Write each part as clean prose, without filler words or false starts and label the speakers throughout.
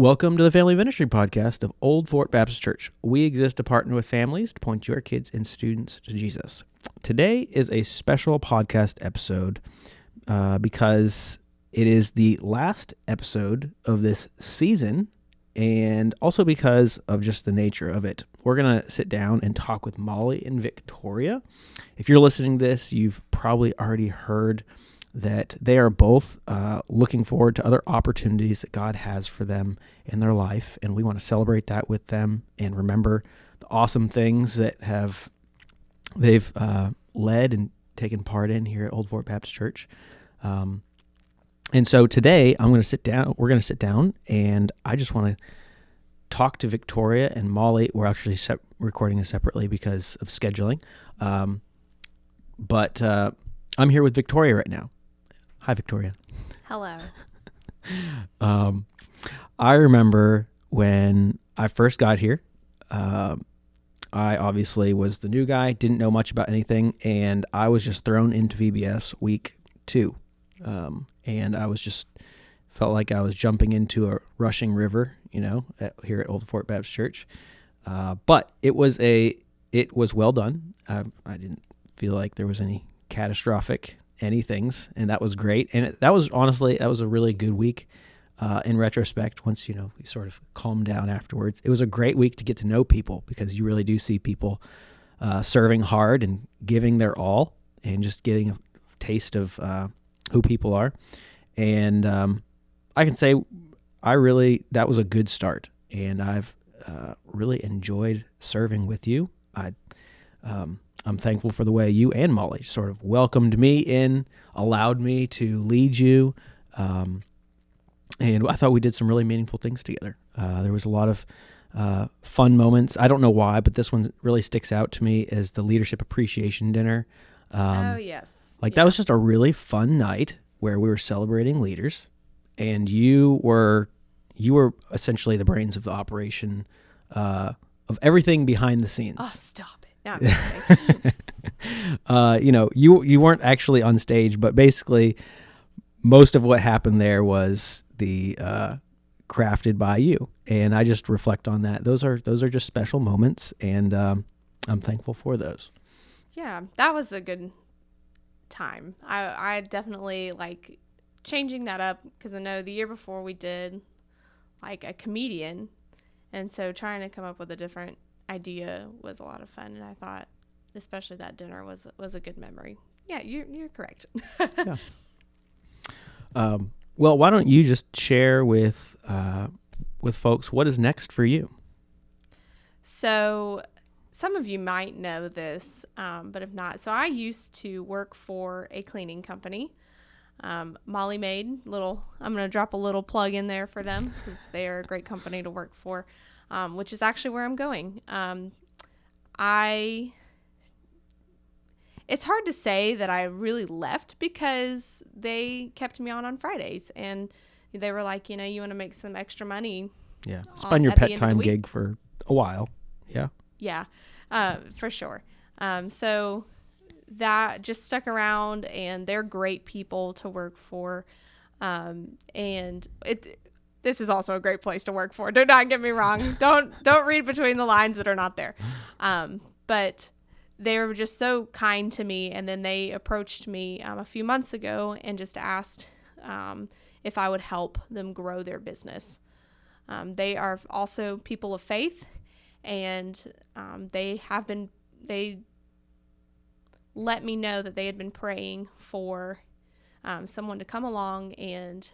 Speaker 1: Welcome to the Family Ministry Podcast of Old Fort Baptist Church. We exist to partner with families to point your kids and students to Jesus. Today is a special podcast episode because it is the last episode of this season, and also because of just the nature of it. We're going to sit down and talk with Molly and Victoria. If you're listening to this, you've probably already heard that they are both looking forward to other opportunities that God has for them in their life, and we want to celebrate that with them and remember the awesome things that they've led and taken part in here at Old Fort Baptist Church. And so today we're going to sit down, and I just want to talk to Victoria and Molly. We're actually recording this separately because of scheduling. But I'm here with Victoria right now. Hi, Victoria.
Speaker 2: Hello.
Speaker 1: I remember when I first got here, I obviously was the new guy, didn't know much about anything, and I was just thrown into VBS week 2. And I was just felt like I was jumping into a rushing river, here at Old Fort Baptist Church. But it was well done. I didn't feel like there was any catastrophic anythings, and that was great. And that was a really good week. In retrospect, once we sort of calmed down afterwards, it was a great week to get to know people, because you really do see people serving hard and giving their all, and just getting a taste of who people are. And I can say that was a good start, and I've really enjoyed serving with you. I'm thankful for the way you and Molly sort of welcomed me in, allowed me to lead you, and I thought we did some really meaningful things together. There was a lot of fun moments. I don't know why, but this one really sticks out to me as the leadership appreciation dinner.
Speaker 2: Oh, yes.
Speaker 1: That was just a really fun night where we were celebrating leaders, and you were essentially the brains of the operation, of everything behind the scenes.
Speaker 2: Oh, stop it. No, I'm kidding.
Speaker 1: You weren't actually on stage, but basically most of what happened there was the crafted by you, and I just reflect on that. Those are just special moments, and I'm thankful for those.
Speaker 2: Yeah, that was a good time. I definitely like changing that up, because I know the year before we did like a comedian, and so trying to come up with a different idea was a lot of fun, and I thought especially that dinner was a good memory. Yeah, you're correct.
Speaker 1: Yeah. Well, why don't you just share with folks what is next for you?
Speaker 2: So some of you might know this, but if not, so I used to work for a cleaning company, Molly Maid. I'm going to drop a little plug in there for them, because they are a great company to work for, which is actually where I'm going. It's hard to say that I really left, because they kept me on Fridays, and they were like, you want to make some extra money.
Speaker 1: Yeah. Spend your pet time gig for a while. Yeah.
Speaker 2: Yeah, for sure. So that just stuck around, and they're great people to work for. And this is also a great place to work for. Do not get me wrong. Don't read between the lines that are not there. But they were just so kind to me. And then they approached me a few months ago and just asked if I would help them grow their business. They are also people of faith, and they let me know that they had been praying for someone to come along and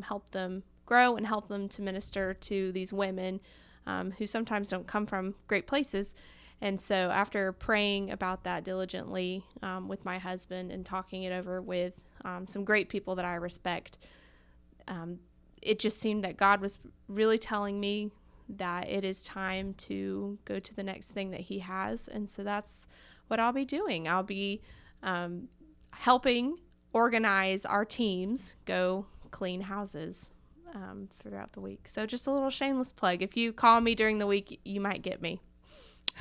Speaker 2: help them grow and help them to minister to these women who sometimes don't come from great places. And so after praying about that diligently with my husband and talking it over with some great people that I respect, it just seemed that God was really telling me that it is time to go to the next thing that he has. And so that's what I'll be doing. I'll be helping organize our teams go clean houses throughout the week. So just a little shameless plug. If you call me during the week, you might get me.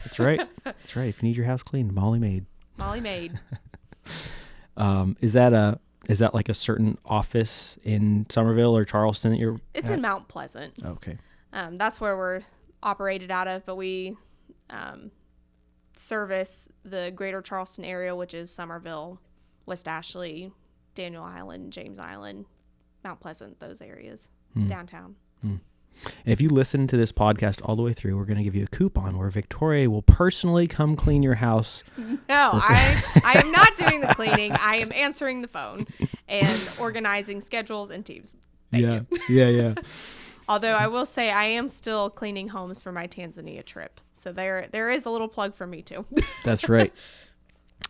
Speaker 1: That's right. That's right. If you need your house cleaned, Molly Maid.
Speaker 2: Molly Maid.
Speaker 1: Is that Is that like a certain office in Somerville or Charleston that you're
Speaker 2: It's
Speaker 1: at?
Speaker 2: in Mount Pleasant.
Speaker 1: Okay.
Speaker 2: That's where we're operated out of, but we service the greater Charleston area, which is Somerville, West Ashley, Daniel Island, James Island, Mount Pleasant, those areas, downtown.
Speaker 1: And if you listen to this podcast all the way through, we're going to give you a coupon where Victoria will personally come clean your house.
Speaker 2: No, I am not doing the cleaning. I am answering the phone and organizing schedules and teams. Thank you.
Speaker 1: Yeah.
Speaker 2: Although I will say I am still cleaning homes for my Tanzania trip. So there is a little plug for me too.
Speaker 1: That's right.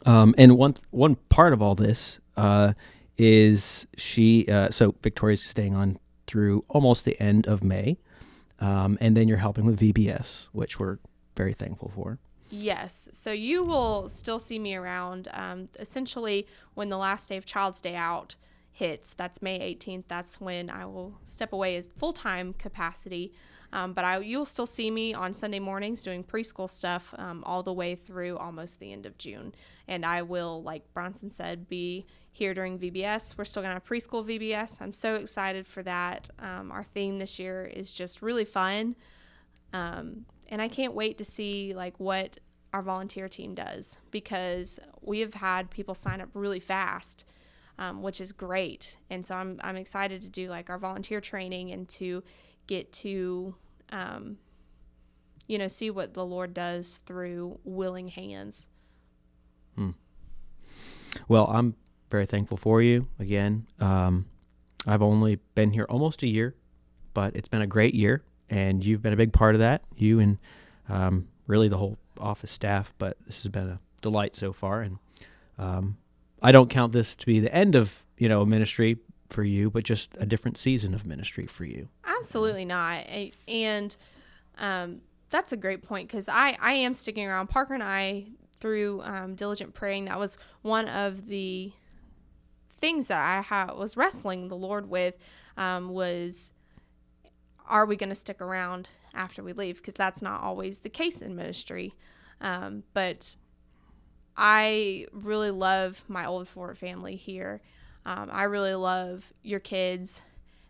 Speaker 1: And one part of all this is so Victoria's staying on through almost the end of May. And then you're helping with VBS, which we're very thankful for.
Speaker 2: Yes. So you will still see me around. Essentially, when the last day of Child's Day Out hits, that's May 18th, that's when I will step away as full-time capacity. But you'll still see me on Sunday mornings doing preschool stuff all the way through almost the end of June. And I will, like Bronson said, be here during VBS. We're still going to have preschool VBS. I'm so excited for that. Our theme this year is just really fun. And I can't wait to see like what our volunteer team does, because we have had people sign up really fast, which is great. And so I'm excited to do like our volunteer training and to get to, see what the Lord does through willing hands.
Speaker 1: Well, I'm very thankful for you again. I've only been here almost a year, but it's been a great year, and you've been a big part of that. You and really the whole office staff. But this has been a delight so far, and I don't count this to be the end of ministry for you, but just a different season of ministry for you.
Speaker 2: Absolutely not. And that's a great point, because I am sticking around. Parker and I, through diligent praying, that was one of the things that I was wrestling the Lord with, was, are we going to stick around after we leave? Because that's not always the case in ministry. But I really love my Old Fort family here. I really love your kids,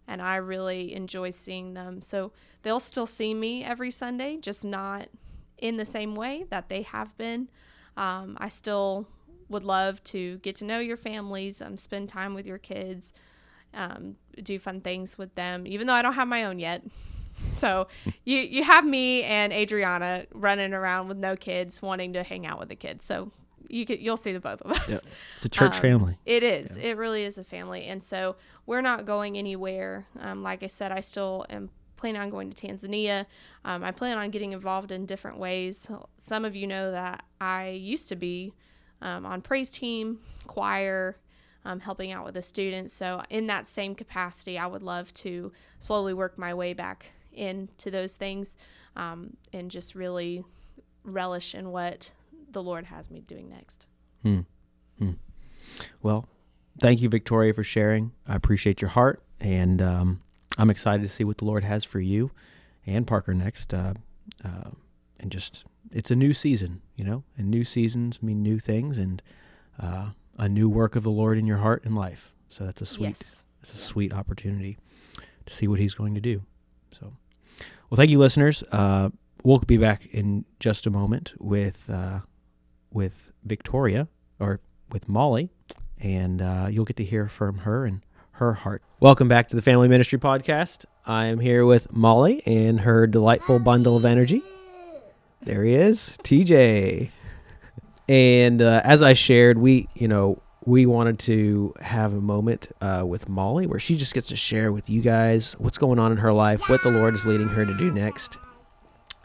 Speaker 2: and I really enjoy seeing them. So they'll still see me every Sunday, just not in the same way that they have been. I still would love to get to know your families, spend time with your kids, do fun things with them, even though I don't have my own yet. So you have me and Adriana running around with no kids, wanting to hang out with the kids. So you'll see the both of us.
Speaker 1: Yep. It's a church family.
Speaker 2: It is. Yeah. It really is a family. And so we're not going anywhere. Like I said, I still am planning on going to Tanzania. I plan on getting involved in different ways. Some of you know that I used to be on praise team, choir, helping out with the students. So in that same capacity, I would love to slowly work my way back into those things, and just really relish in what the Lord has me doing next.
Speaker 1: Well, thank you, Victoria, for sharing. I appreciate your heart, and I'm excited to see what the Lord has for you and Parker next. And just, it's a new season, and new seasons mean new things, and a new work of the Lord in your heart and life. So that's a sweet opportunity to see what He's going to do. So, well, thank you, listeners. We'll be back in just a moment with Victoria, or with Molly, and you'll get to hear from her and her heart. Welcome back to the Family Ministry Podcast. I am here with Molly and her delightful bundle of energy. There he is, TJ. And as I shared, we wanted to have a moment with Molly where she just gets to share with you guys what's going on in her life, what the Lord is leading her to do next.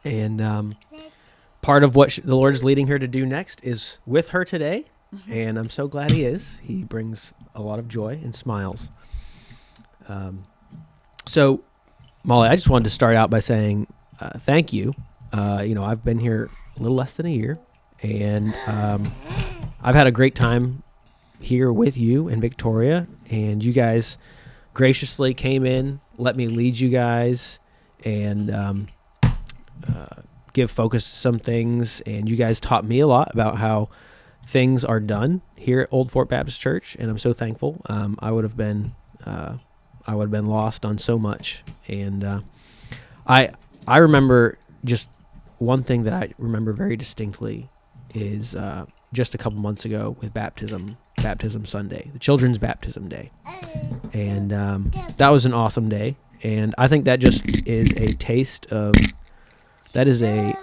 Speaker 1: And part of what the Lord is leading her to do next is with her today. And I'm so glad He is. He brings a lot of joy and smiles. So, Molly, I just wanted to start out by saying thank you. I've been here a little less than a year, and I've had a great time here with you and Victoria, and you guys graciously came in, let me lead you guys, and give focus to some things, and you guys taught me a lot about how things are done here at Old Fort Baptist Church, and I'm so thankful. I would have been lost on so much, and I remember just one thing that I remember very distinctly is just a couple months ago with baptism Sunday, the children's baptism day, and that was an awesome day, and I think that just is a taste of that is a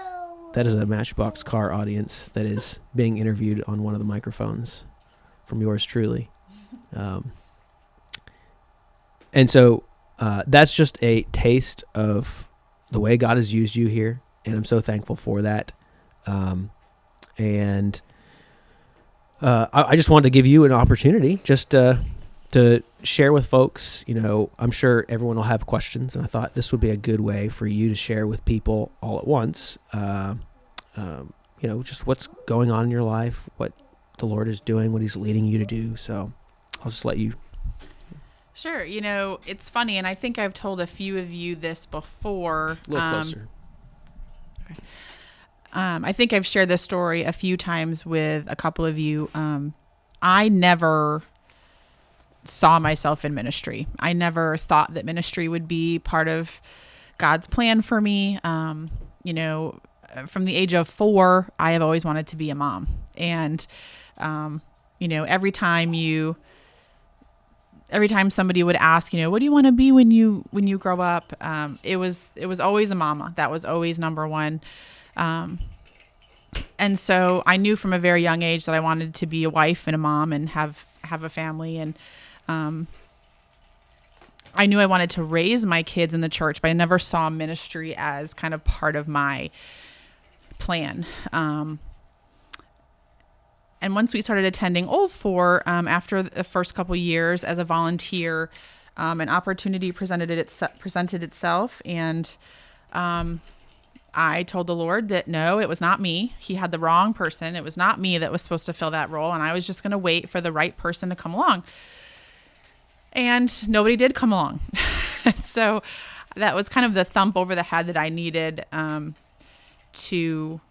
Speaker 1: Matchbox Car audience that is being interviewed on one of the microphones from yours truly. And so that's just a taste of the way God has used you here, and I'm so thankful for that. And I just wanted to give you an opportunity just to share with folks. I'm sure everyone will have questions, and I thought this would be a good way for you to share with people all at once, just what's going on in your life, what the Lord is doing, what he's leading you to do. So I'll just let you.
Speaker 3: Sure. It's funny, and I think I've told a few of you this before.
Speaker 1: A little closer.
Speaker 3: Okay. I think I've shared this story a few times with a couple of you. I never saw myself in ministry. I never thought that ministry would be part of God's plan for me. From the age of 4, I have always wanted to be a mom. And, every time somebody would ask, what do you want to be when you grow up? It was always a mama. That was always number one. And so I knew from a very young age that I wanted to be a wife and a mom and have a family. And, I knew I wanted to raise my kids in the church, but I never saw ministry as kind of part of my plan. And once we started attending Old Fort, after the first couple years as a volunteer, an opportunity presented itself, and I told the Lord that no, it was not me. He had the wrong person. It was not me that was supposed to fill that role, and I was just going to wait for the right person to come along. And nobody did come along. So that was kind of the thump over the head that I needed to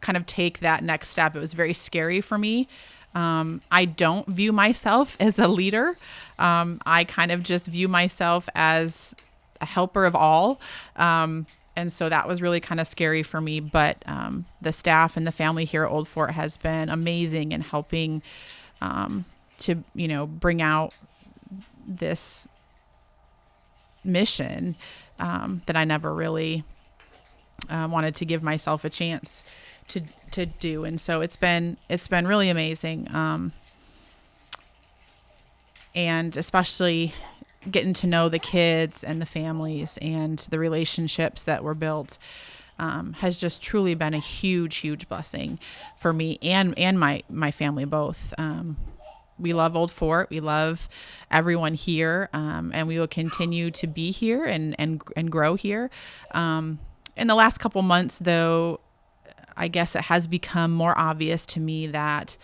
Speaker 3: kind of take that next step. It was very scary for me. I don't view myself as a leader. I kind of just view myself as a helper of all. And so that was really kind of scary for me. But the staff and the family here at Old Fort has been amazing in helping to, bring out this mission that I never really wanted to give myself a chance to do. And so it's been really amazing. And especially getting to know the kids and the families and the relationships that were built has just truly been a huge, huge blessing for me and my family both. We love Old Fort. We love everyone here, and we will continue to be here and grow here. In the last couple months, though, I guess it has become more obvious to me that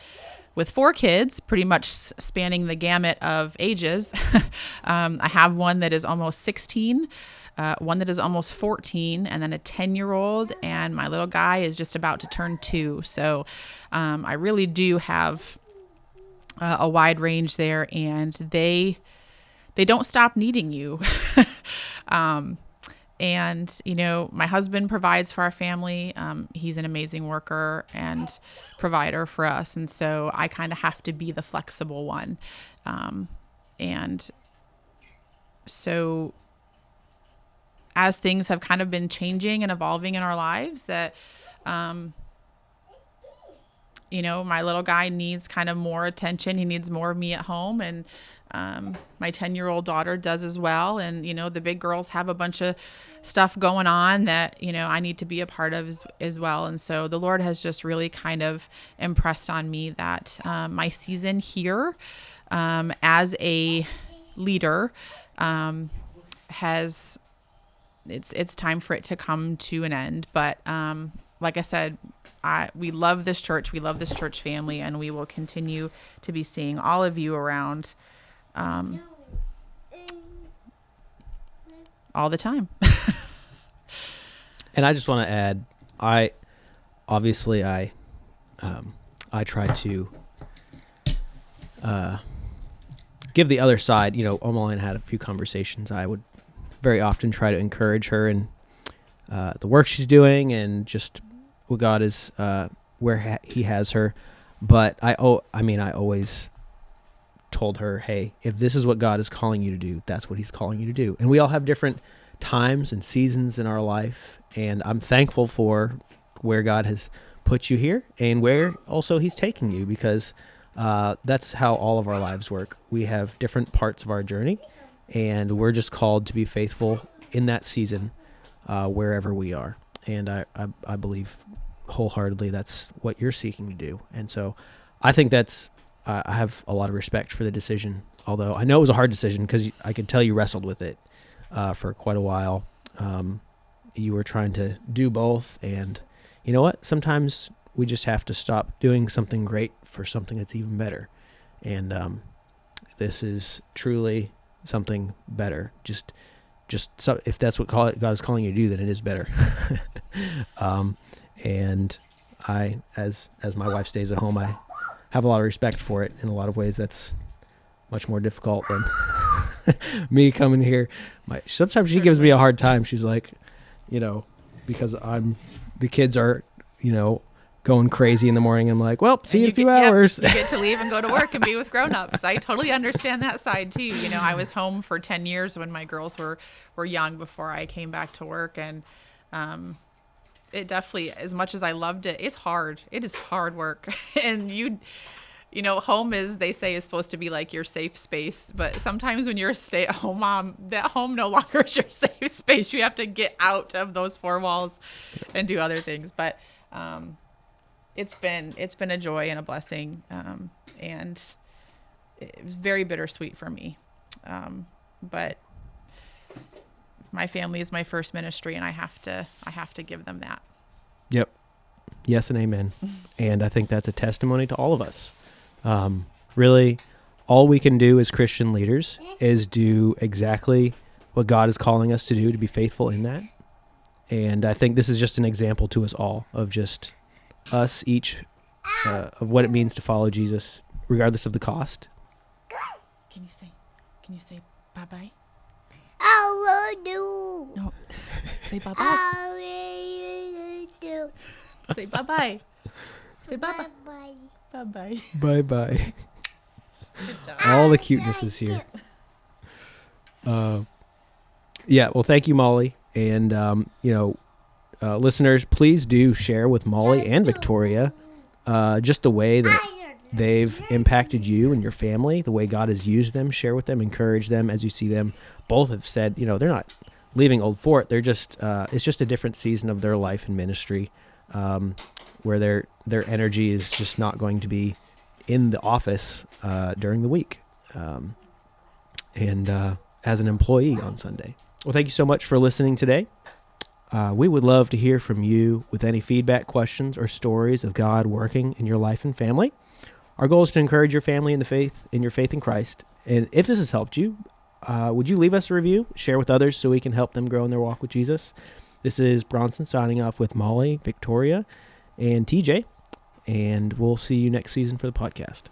Speaker 3: with 4 kids, pretty much spanning the gamut of ages, I have one that is almost 16, one that is almost 14, and then a 10-year-old, and my little guy is just about to turn 2. So I really do have a wide range there, and they don't stop needing you. And, my husband provides for our family. He's an amazing worker and provider for us. And so I kind of have to be the flexible one. And so as things have kind of been changing and evolving in our lives, that, my little guy needs kind of more attention. He needs more of me at home. And my 10-year-old daughter does as well. And, the big girls have a bunch of stuff going on that, I need to be a part of as well. And so the Lord has just really kind of impressed on me that my season here as a leader it's time for it to come to an end. But like I said, we love this church. We love this church family, and we will continue to be seeing all of you around all the time.
Speaker 1: And I just want to add, I I try to give the other side. Emmeline had a few conversations. I would very often try to encourage her in the work she's doing and just what God is, where He has her. But I always told her, hey, if this is what God is calling you to do, that's what He's calling you to do. And we all have different times and seasons in our life, and I'm thankful for where God has put you here and where also He's taking you, because that's how all of our lives work. We have different parts of our journey, and we're just called to be faithful in that season wherever we are. And I believe wholeheartedly that's what you're seeking to do. And so I think I have a lot of respect for the decision, although I know it was a hard decision because I could tell you wrestled with it for quite a while. You were trying to do both, and you know what? Sometimes we just have to stop doing something great for something that's even better. And this is truly something better. Just so, if that's what God is calling you to do, then it is better. And I, as my wife stays at home, I have a lot of respect for it. In a lot of ways, that's much more difficult than me coming here. Sometimes she gives me a hard time. She's like, because the kids are, going crazy in the morning. I'm like, well, see you in a few hours.
Speaker 3: You get to leave and go to work and be with grown-ups. I totally understand that side too. I was home for 10 years when my girls were young before I came back to work. And it definitely, as much as I loved it, it's hard. It is hard work. And home they say is supposed to be like your safe space. But sometimes when you're a stay-at-home mom, that home no longer is your safe space. You have to get out of those four walls and do other things. But it's been a joy and a blessing, and it was very bittersweet for me. But my family is my first ministry, and I have to give them that.
Speaker 1: Yep. Yes and amen. And I think that's a testimony to all of us. Really, all we can do as Christian leaders is do exactly what God is calling us to do, to be faithful in that. And I think this is just an example to us all of just us each, of what it means to follow Jesus, regardless of the cost.
Speaker 3: Can you say bye-bye?
Speaker 2: I will do.
Speaker 3: No. Say bye-bye.
Speaker 2: I will do.
Speaker 3: Say bye-bye. Say bye-bye. Bye-bye.
Speaker 1: Bye-bye.
Speaker 3: Good job.
Speaker 1: All the cuteness is here. Yeah, well, thank you, Molly. And, listeners, please do share with Molly and Victoria just the way that they've impacted you and your family, the way God has used them. Share with them, encourage them as you see them. Both have said, they're not leaving Old Fort. They're just, it's just a different season of their life and ministry, where their energy is just not going to be in the office during the week, and as an employee on Sunday. Well, thank you so much for listening today. We would love to hear from you with any feedback, questions, or stories of God working in your life and family. Our goal is to encourage your family in your faith in Christ. And if this has helped you, would you leave us a review, share with others so we can help them grow in their walk with Jesus? This is Bronson signing off with Molly, Victoria, and TJ, and we'll see you next season for the podcast.